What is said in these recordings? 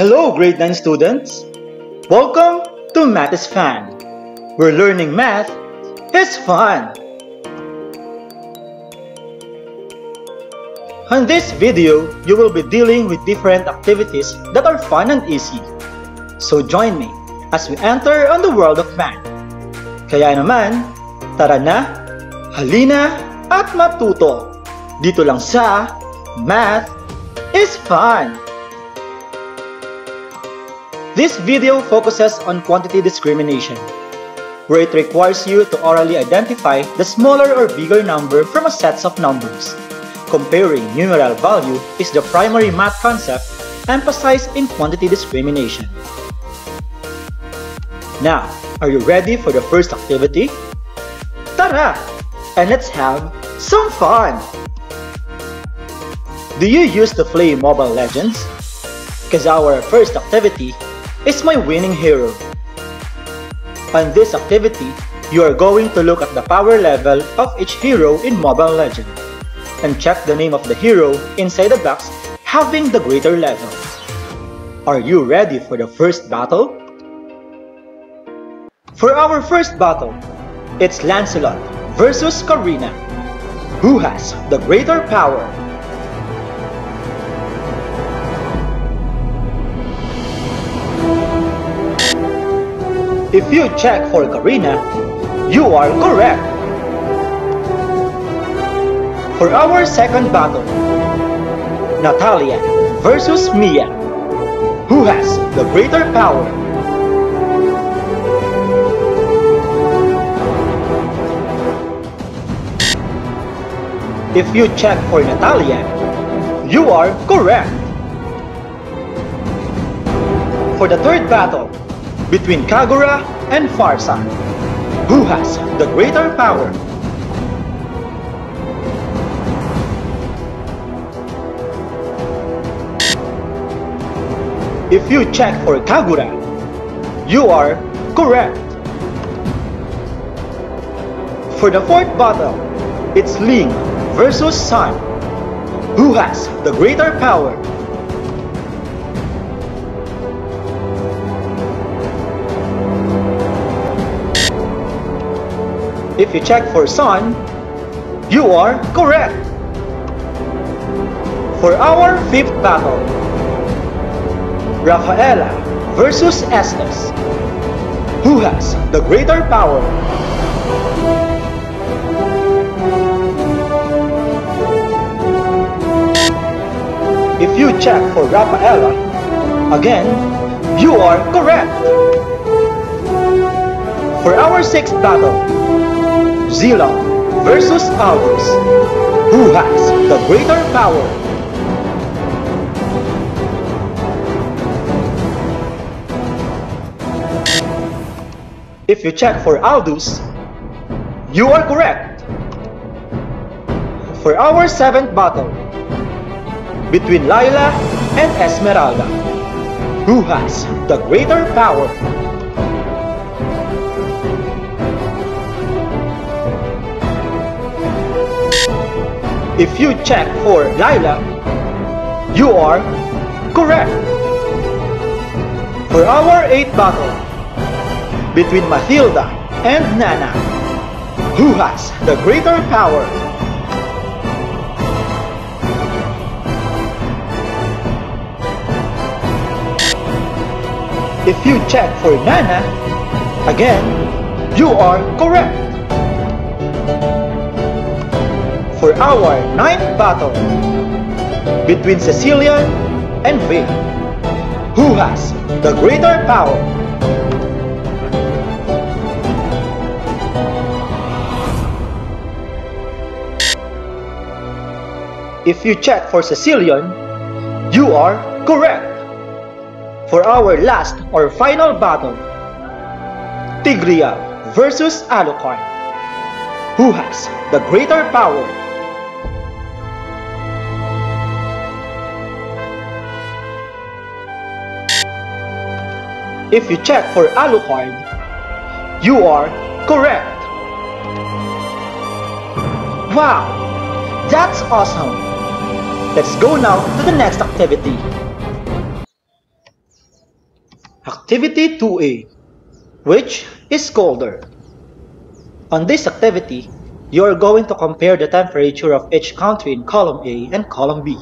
Hello grade 9 students! Welcome to Math is Fun, where learning math is fun! On this video, you will be dealing with different activities that are fun and easy. So join me as we enter on the world of math. Kaya naman, tara na, halina at matuto! Dito lang sa Math is Fun! This video focuses on quantity discrimination, where it requires you to orally identify the smaller or bigger number from a set of numbers. Comparing numeral value is the primary math concept emphasized in quantity discrimination. Now, are you ready for the first activity? Tara! And let's have some fun! Do you used to play Mobile Legends? Because our first activity is my winning hero. On this activity, you are going to look at the power level of each hero in Mobile Legends and check the name of the hero inside the box having the greater level. Are you ready for the first battle? For our first battle, it's Lancelot versus Karina. Who has the greater power? If you check for Karina, you are correct. For our second battle, Natalia versus Mia. Who has the greater power? If you check for Natalia, you are correct. For the third battle, between Kagura and Farsa, who has the greater power? If you check for Kagura, you are correct. For the fourth battle, it's Ling versus Sun, who has the greater power? If you check for Sun, you are correct. For our fifth battle, Rafaela versus Estes, who has the greater power? If you check for Rafaela, again, you are correct. For our sixth battle, Zilong versus Aldous, who has the greater power? If you check for Aldous, you are correct. For our seventh battle, between Laila and Esmeralda, who has the greater power? If you check for Laila, you are correct. For our eighth battle, between Mathilda and Nana, who has the greater power? If you check for Nana, again, you are correct. For our ninth battle, between Cecilian and Vane, who has the greater power? If you check for Cecilian, you are correct. For our last or final battle, Tigreal versus Alucard, Who has the greater power? If you check for Alucard, you are correct. Wow, that's awesome. Let's go now to the next activity. Activity 2A, which is colder. On this activity, you are going to compare the temperature of each country in column A and column B,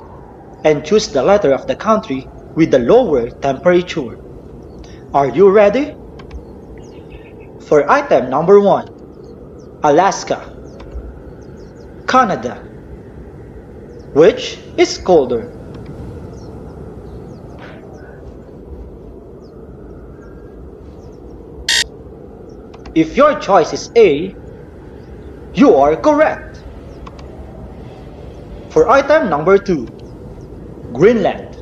and choose the letter of the country with the lower temperature. Are you ready? For item number 1, Alaska, Canada. Which is colder? If your choice is A, you are correct. For item number 2, Greenland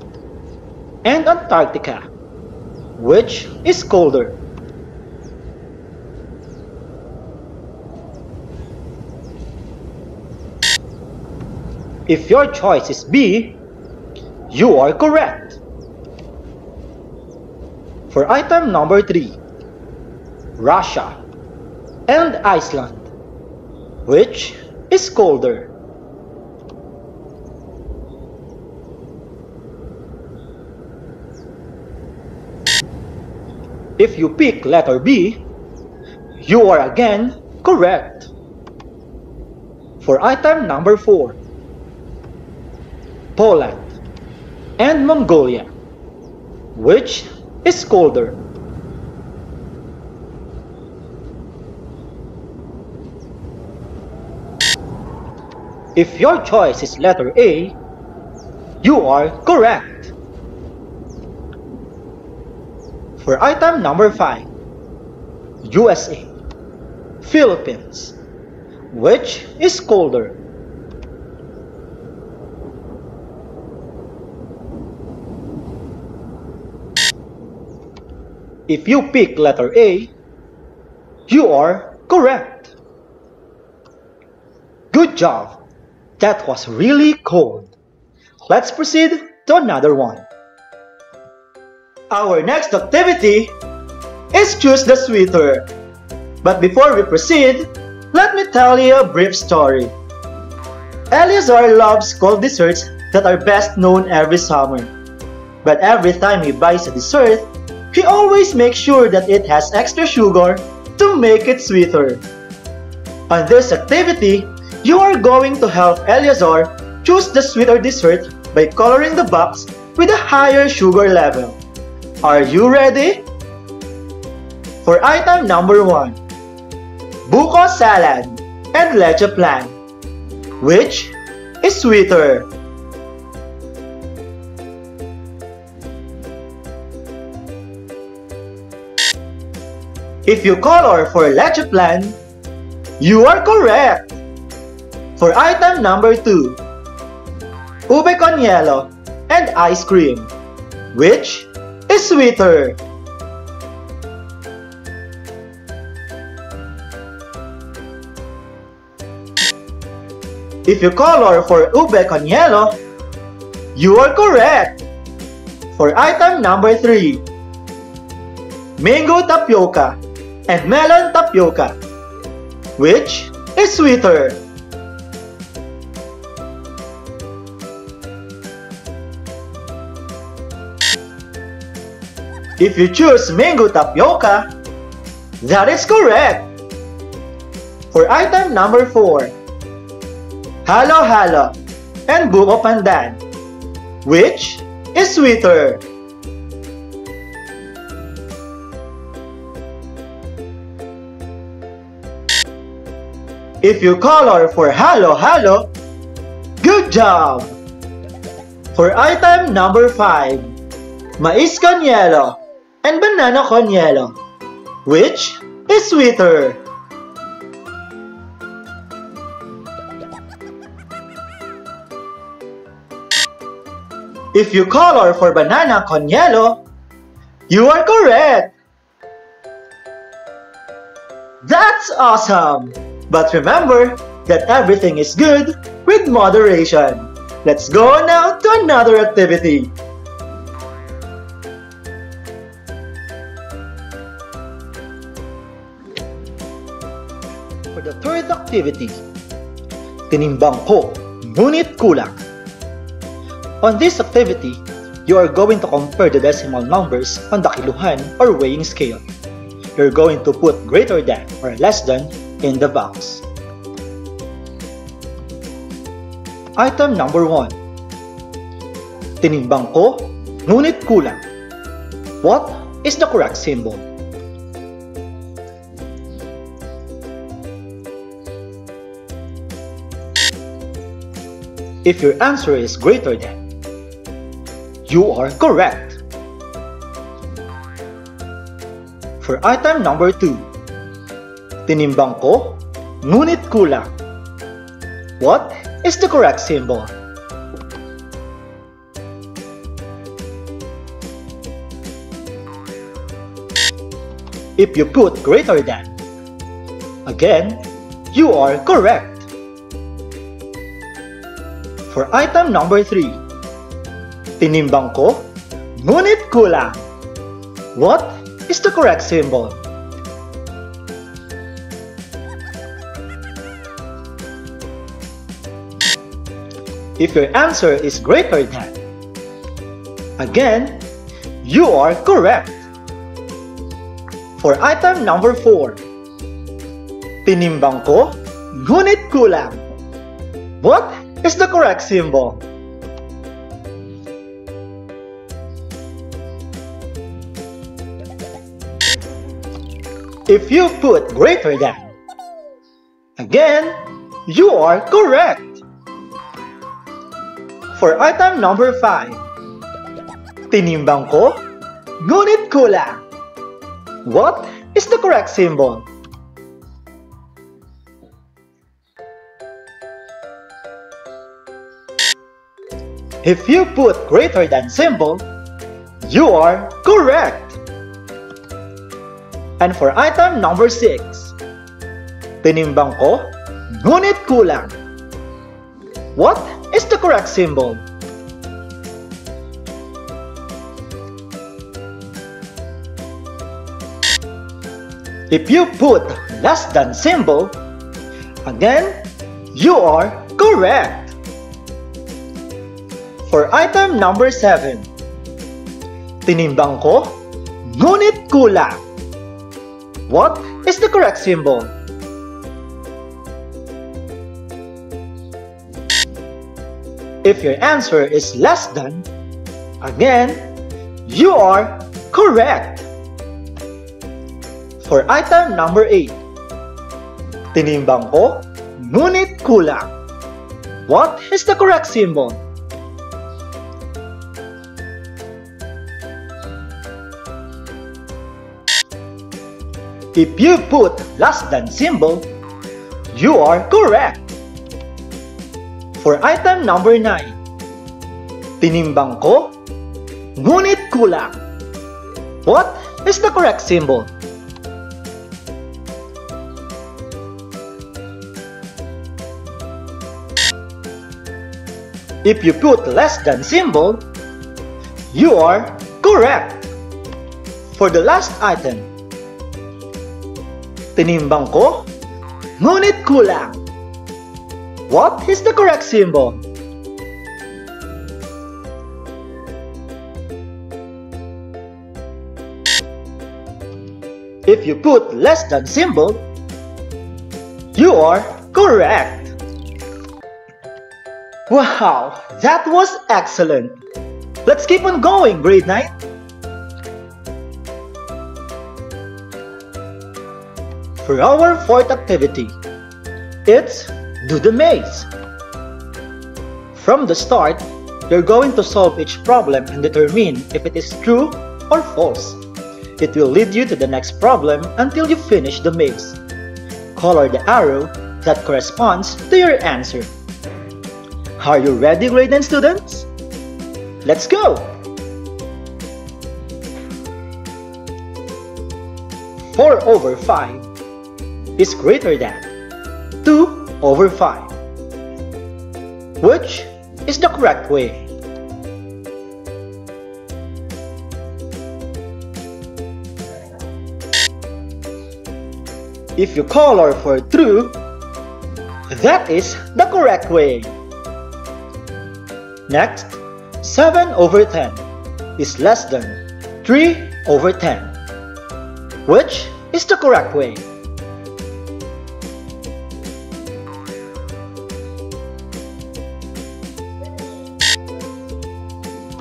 and Antarctica. Which is colder? If your choice is B, you are correct. For item number 3, Russia and Iceland. Which is colder? If you pick letter B, you are again correct. For item number 4, Poland and Mongolia. Which is colder? If your choice is letter A, you are correct. For item number 5, USA, Philippines. Which is colder? If you pick letter A, you are correct. Good job! That was really cold. Let's proceed to another one. Our next activity is choose the sweeter. But before we proceed, let me tell you a brief story. Eleazar loves cold desserts that are best known every summer. But every time he buys a dessert, he always makes sure that it has extra sugar to make it sweeter. On this activity, you are going to help Eleazar choose the sweeter dessert by coloring the box with a higher sugar level. Are you ready? For item number 1, buko salad and leche plan. Which is sweeter? If you color for leche plan, you are correct. For item number 2, ube con hielo and ice cream. Which is sweeter? If you color for ube con hielo, you are correct. For item number 3, mango tapioca and melon tapioca. Which is sweeter? If you choose mango tapioca, that is correct. For item number 4, halo-halo and buko pandan. Which is sweeter? If you color for halo-halo, good job! For item number 5, mais con hielo and banana con hielo. Which is sweeter? If you color for banana con hielo, you are correct! That's awesome! But remember that everything is good with moderation. Let's go now to another activity. For the third activity, tinimbang ko, ngunit kulang. On this activity, you are going to compare the decimal numbers on the kiluhan or weighing scale. You're going to put greater than or less than in the box. Item number 1. Tinimbang ko, ngunit kulang. What is the correct symbol? If your answer is greater than, you are correct. For item number 2, tinimbang ko, ngunit kulang. What is the correct symbol? If you put greater than, again, you are correct. For item number 3, tinimbang ko, ngunit kulang. What is the correct symbol? If your answer is greater than, again, you are correct. For item number 4, tinimbang ko, ngunit kulang. What is the correct symbol? If you put greater than, again, you are correct. For item number 5, tinimbang ko, ngunit kulang. What is the correct symbol? If you put greater than symbol, you are correct. And for item number 6, tinimbang ko, ngunit kulang. What is the correct symbol? If you put less than symbol, again, you are correct. For item number 7, tinimbang ko, ngunit kulang. What is the correct symbol? If your answer is less than, again, you are correct. For item number 8, tinimbang ko, ngunit kulang. What is the correct symbol? If you put less than symbol, you are correct. For item number 9, tinimbang ko, ngunit kulang. What is the correct symbol? If you put less than symbol, you are correct. For the last item, tinimbang ko, ngunit kulang. What is the correct symbol? If you put less than symbol, you are correct. Wow, that was excellent. Let's keep on going, grade 9. For our fourth activity, it's do the maze. From the start, you're going to solve each problem and determine if it is true or false. It will lead you to the next problem until you finish the maze. Color the arrow that corresponds to your answer. Are you ready, grade 9 students? Let's go! 4/5 is greater than. 2 over 5. Which is the correct way? If you color for true, that is the correct way. Next, 7 over 10 is less than 3 over 10. Which is the correct way?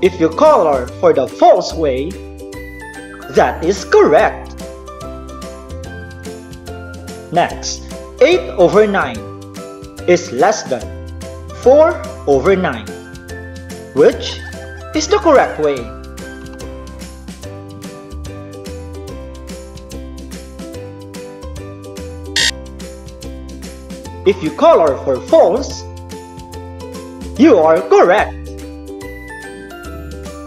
If you color for the false way, that is correct. Next, 8 over 9 is less than 4 over 9. Which is the correct way? If you color for false, you are correct.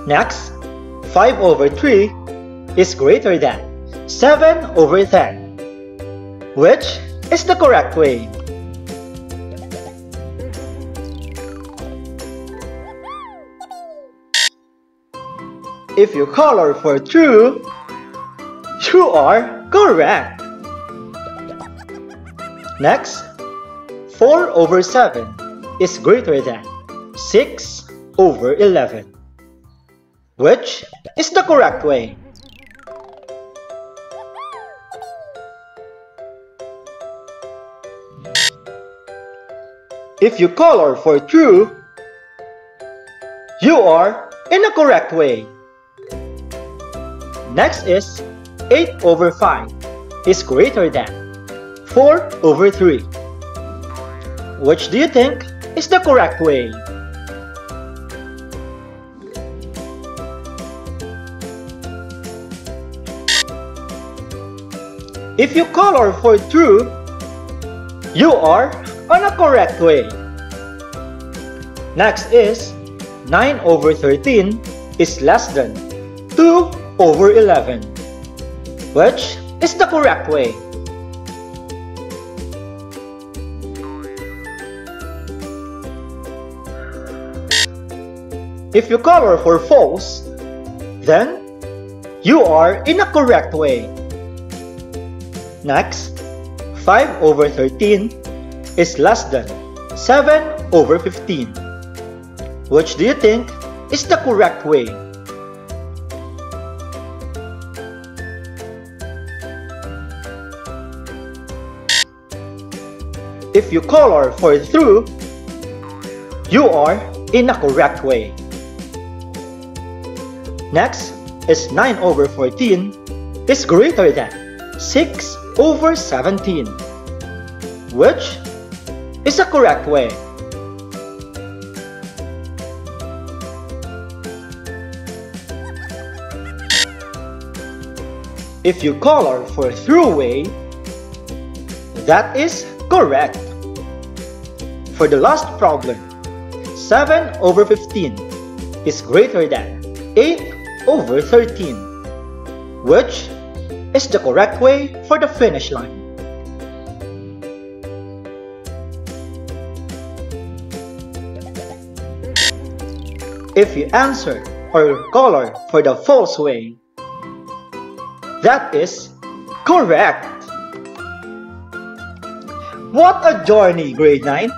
Next, 5 over 3 is greater than 7 over 10. Which is the correct way? If you color for true, you are correct. Next, 4 over 7 is greater than 6 over 11. Which is the correct way? If you color for true, you are in the correct way. Next is 8 over 5 is greater than 4 over 3. Which do you think is the correct way? If you color for true, you are on a correct way. Next is 9 over 13 is less than 2 over 11. Which is the correct way? If you color for false, then you are in a correct way. Next, 5 over 13 is less than 7 over 15. Which do you think is the correct way? If you color for true, you are in a correct way. Next is 9 over 14 is greater than 6 over 17. Which is the correct way? If you color for true way, that is correct. For the last problem, 7 over 15 is greater than 8 over 13. Which is the correct way for the finish line? If you answer or color for the false way, that is correct. What a journey, grade 9!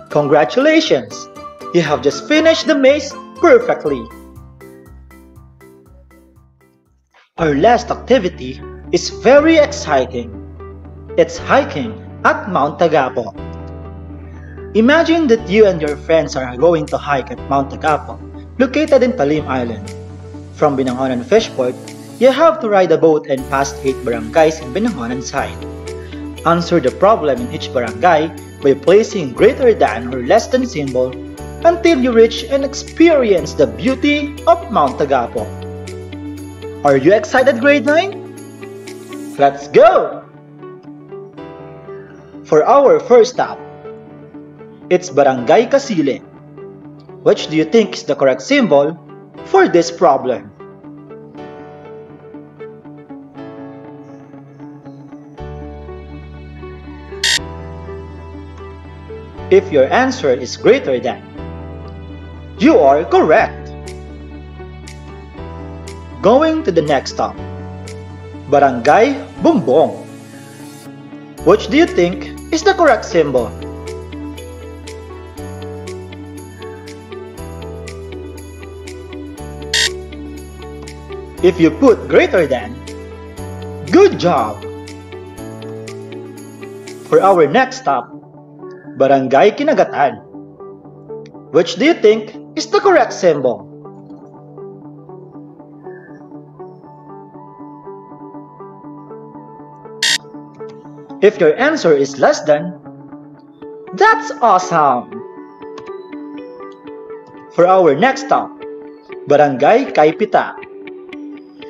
Congratulations! You have just finished the maze perfectly. Our last activity is very exciting. It's hiking at Mount Tagapo. Imagine that you and your friends are going to hike at Mount Tagapo, located in Talim Island. From Binangonan Fishport, you have to ride a boat and pass 8 barangays in Binangonan side. Answer the problem in each barangay by placing greater than or less than symbol until you reach and experience the beauty of Mount Tagapo. Are you excited, grade 9? Let's go! For our first stop, it's Barangay Kasile. Which do you think is the correct symbol for this problem? If your answer is greater than, you are correct. Going to the next stop. Barangay Bumbong. Which do you think is the correct symbol? If you put greater than, good job! For our next stop, Barangay Kinagatan. Which do you think is the correct symbol? If your answer is less than, that's awesome! For our next stop, Barangay Kaipita.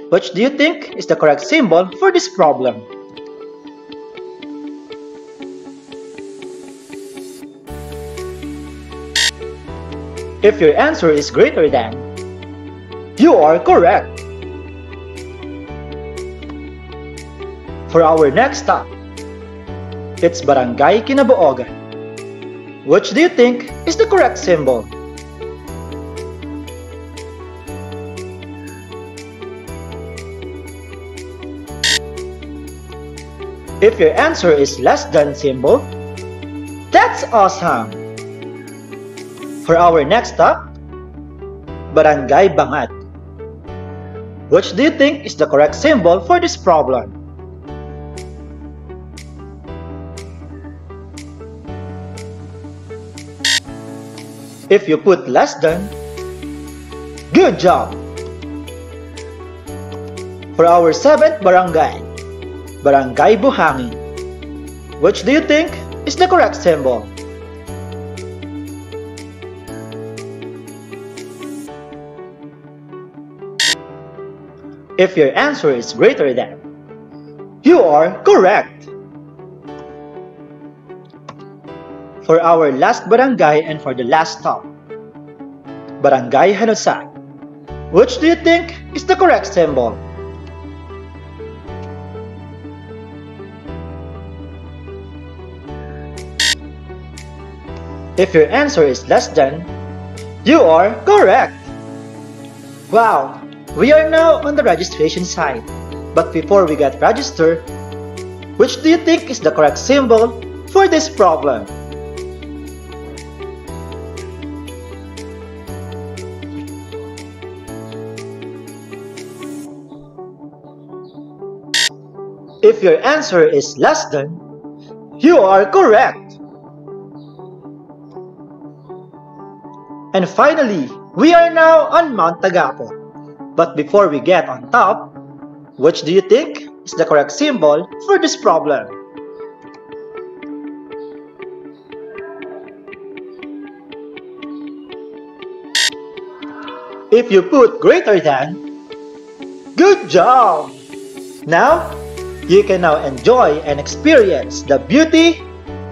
Which do you think is the correct symbol for this problem? If your answer is greater than, you are correct. For our next stop, it's Barangay Kinabuogan. Which do you think is the correct symbol? If your answer is less than symbol, that's awesome! For our next stop, Barangay Bangat. Which do you think is the correct symbol for this problem? If you put less than, good job! For our seventh barangay, Barangay Buhangin. Which do you think is the correct symbol? If your answer is greater than, you are correct! For our last barangay and for the last stop, Barangay Hanusan. Which do you think is the correct symbol? If your answer is less than, you are correct! Wow! We are now on the registration side. But before we get registered, which do you think is the correct symbol for this problem? If your answer is less than, you are correct! And finally, we are now on Mount Tagapo. But before we get on top, which do you think is the correct symbol for this problem? If you put greater than, good job! Now, you can now enjoy and experience the beauty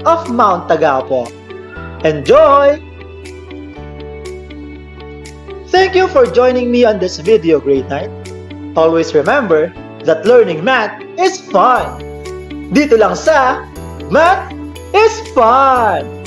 of Mount Tagapo. Enjoy! Thank you for joining me on this video, grade 9. Always remember that learning math is fun. Dito lang sa Math is Fun!